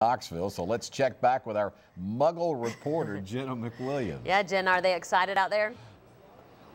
Knoxville, so let's check back with our Muggle reporter, Jenna McWilliams. Yeah, Jen, are they excited out there?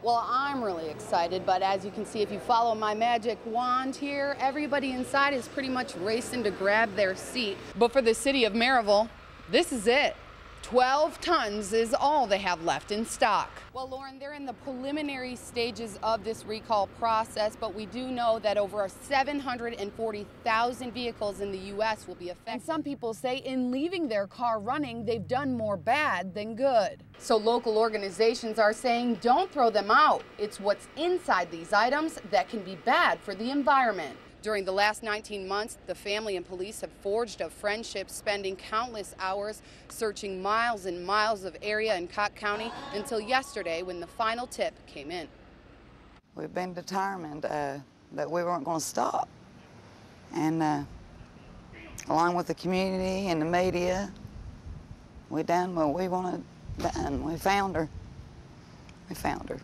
Well, I'm really excited, but as you can see, if you follow my magic wand here, everybody inside is pretty much racing to grab their seat. But for the city of Maryville, this is it. 12 tons is all they have left in stock. Well, Lauren, they're in the preliminary stages of this recall process, but we do know that over 740,000 vehicles in the U.S. will be affected. And some people say in leaving their car running, they've done more bad than good. So local organizations are saying don't throw them out. It's what's inside these items that can be bad for the environment. During the last 19 months, the family and police have forged a friendship, spending countless hours searching miles and miles of area in Cocke County until yesterday when the final tip came in. We've been determined that we weren't going to stop. And along with the community and the media, we done what we wanted done. We found her. We found her.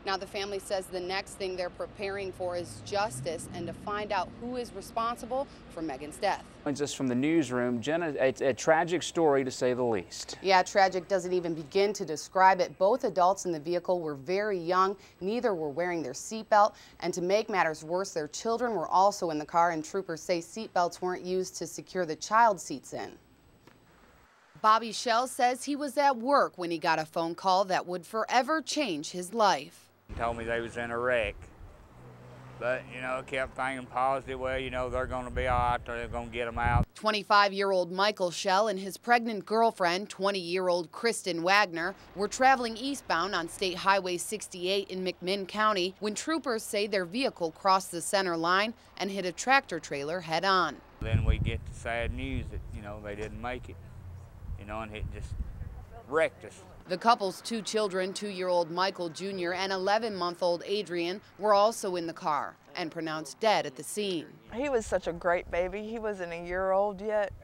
Now, the family says the next thing they're preparing for is justice and to find out who is responsible for Megan's death. Just from the newsroom, Jenna, it's a tragic story to say the least. Yeah, tragic doesn't even begin to describe it. Both adults in the vehicle were very young. Neither were wearing their seatbelt. And to make matters worse, their children were also in the car, and troopers say seatbelts weren't used to secure the child seats in. Bobby Shell says he was at work when he got a phone call that would forever change his life. Told me they was in a wreck, but kept thinking positive. Well, they're going to be all right, they're going to get them out. 25-year-old Michael Shell and his pregnant girlfriend, 20-year-old Kristen Wagner, were traveling eastbound on State Highway 68 in McMinn County when troopers say their vehicle crossed the center line and hit a tractor trailer head on. Then we get the sad news that they didn't make it, and it just wrecked us. The couple's two children, 2-year-old Michael Jr. and 11-month-old Adrian, were also in the car and pronounced dead at the scene. He was such a great baby. He wasn't a year old yet,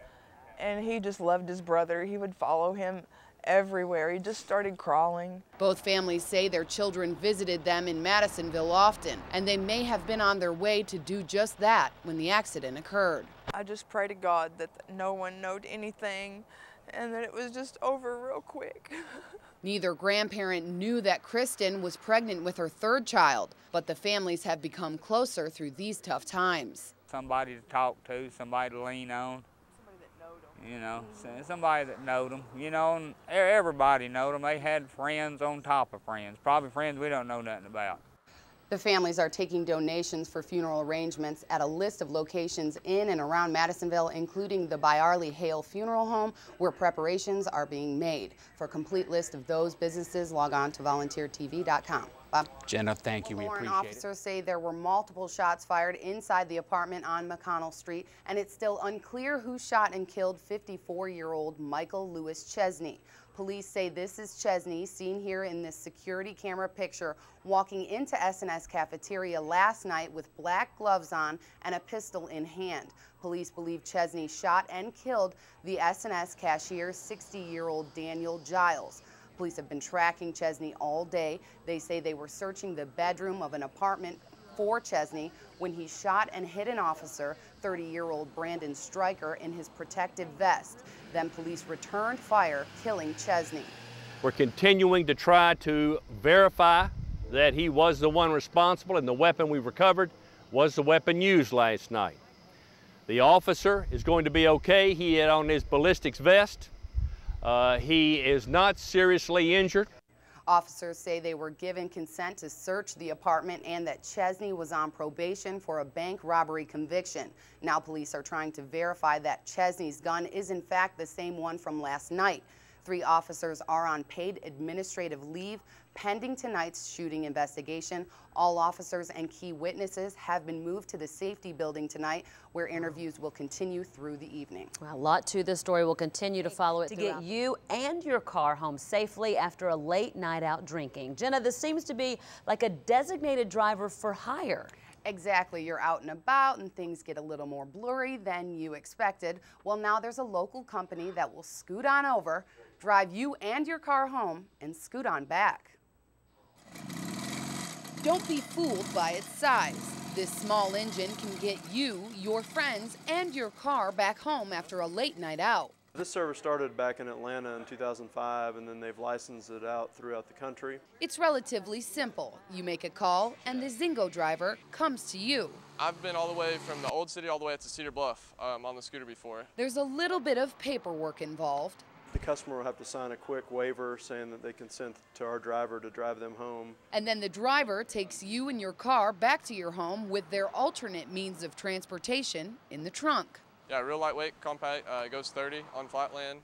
and he just loved his brother. He would follow him everywhere. He just started crawling. Both families say their children visited them in Madisonville often, and they may have been on their way to do just that when the accident occurred. I just pray to God that no one knowed anything and that it was just over real quick. Neither grandparent knew that Kristen was pregnant with her third child, but the families have become closer through these tough times. Somebody to talk to, somebody to lean on. Somebody that knowed them, and everybody knowed them. They had friends on top of friends, probably friends we don't know nothing about. The families are taking donations for funeral arrangements at a list of locations in and around Madisonville, including the Byarley Hale Funeral Home, where preparations are being made. For a complete list of those businesses, log on to volunteertv.com. Bob? Jenna, thank you. We appreciate it. Officers say there were multiple shots fired inside the apartment on McConnell Street, and it's still unclear who shot and killed 54-year-old Michael Lewis Chesney. Police say this is Chesney, seen here in this security camera picture, walking into S&S Cafeteria last night with black gloves on and a pistol in hand. Police believe Chesney shot and killed the S&S cashier, 60-year-old Daniel Giles. Police have been tracking Chesney all day. They say they were searching the bedroom of an apartment for Chesney when he shot and hit an officer, 30-year-old Brandon Stryker, in his protective vest. Then police returned fire, killing Chesney. We're continuing to try to verify that he was the one responsible, and the weapon we recovered was the weapon used last night. The officer is going to be okay. He had on his ballistics vest. He is not seriously injured. Officers say they were given consent to search the apartment and that Chesney was on probation for a bank robbery conviction. Now police are trying to verify that Chesney's gun is in fact the same one from last night. 3 officers are on paid administrative leave pending tonight's shooting investigation. All officers and key witnesses have been moved to the safety building tonight, where interviews will continue through the evening. Well, a lot to this story. We'll continue to follow it to get you and your car home safely after a late night out drinking. Jenna, this seems to be like a designated driver for hire. Exactly. You're out and about and things get a little more blurry than you expected. Well, now there's a local company that will scoot on over, drive you and your car home, and scoot on back. Don't be fooled by its size. This small engine can get you, your friends, and your car back home after a late night out. This service started back in Atlanta in 2005, and then they've licensed it out throughout the country. It's relatively simple. You make a call, and the Zingo driver comes to you. I've been all the way from the old city all the way up to Cedar Bluff on the scooter before. There's a little bit of paperwork involved. The customer will have to sign a quick waiver saying that they consent to our driver to drive them home. And then the driver takes you and your car back to your home with their alternate means of transportation in the trunk. Yeah, real lightweight, compact, it goes 30 on flatland.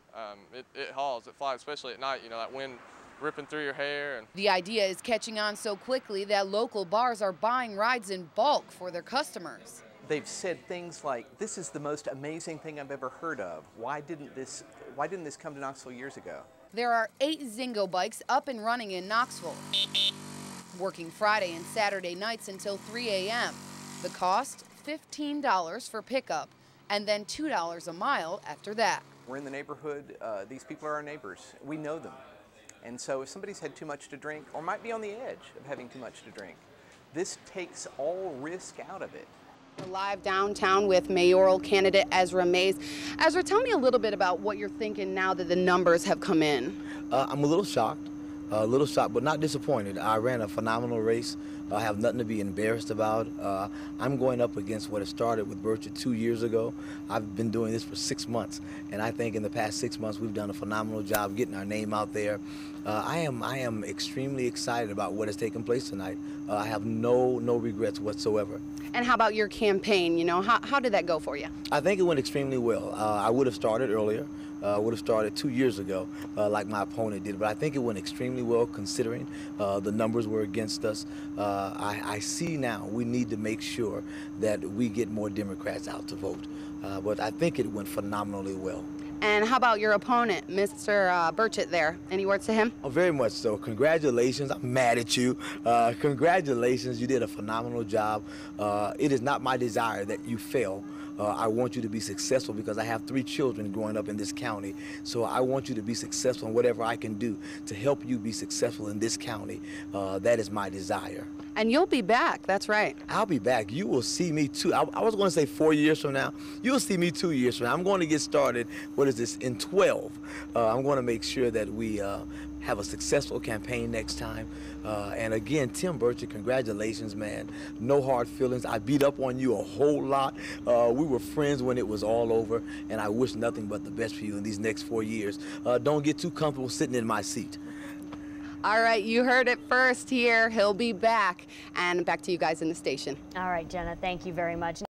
It hauls, it flies, especially at night, you know, that wind ripping through your hair. And the idea is catching on so quickly that local bars are buying rides in bulk for their customers. They've said things like, "This is the most amazing thing I've ever heard of. Why didn't this come to Knoxville years ago?" There are 8 Zingo bikes up and running in Knoxville, working Friday and Saturday nights until 3 a.m. The cost, $15 for pickup, and then $2 a mile after that. We're in the neighborhood. These people are our neighbors. We know them. And so if somebody's had too much to drink or might be on the edge of having too much to drink, this takes all risk out of it. We're live downtown with mayoral candidate Ezra Mays. Ezra, tell me a little bit about what you're thinking now that the numbers have come in. I'm a little shocked, but not disappointed. I ran a phenomenal race. I have nothing to be embarrassed about. I'm going up against what it started with Burchett 2 years ago. I've been doing this for 6 months, and I think in the past 6 months we've done a phenomenal job getting our name out there. I am extremely excited about what has taken place tonight. I have no regrets whatsoever. And how about your campaign? You know, how did that go for you? I think it went extremely well. I would have started earlier. Would have started 2 years ago like my opponent did, but I think it went extremely well considering the numbers were against us. I see now we need to make sure that we get more Democrats out to vote, but I think it went phenomenally well. And how about your opponent, Mr. Burchett there? Any words to him? Oh, very much so. Congratulations. I'm mad at you. Congratulations. You did a phenomenal job. It is not my desire that you fail. I want you to be successful because I have 3 children growing up in this county. So I want you to be successful in whatever I can do to help you be successful in this county. That is my desire. And you'll be back, that's right. I'll be back. You will see me too. I was going to say 4 years from now. You'll see me 2 years from now. I'm going to get started, in 12. I'm going to make sure that we have a successful campaign next time. And again, Tim Burchett, congratulations, man. No hard feelings. I beat up on you a whole lot. We were friends when it was all over, and I wish nothing but the best for you in these next 4 years. Don't get too comfortable sitting in my seat. All right, you heard it first here. He'll be back. And back to you guys in the station. All right, Jenna, thank you very much.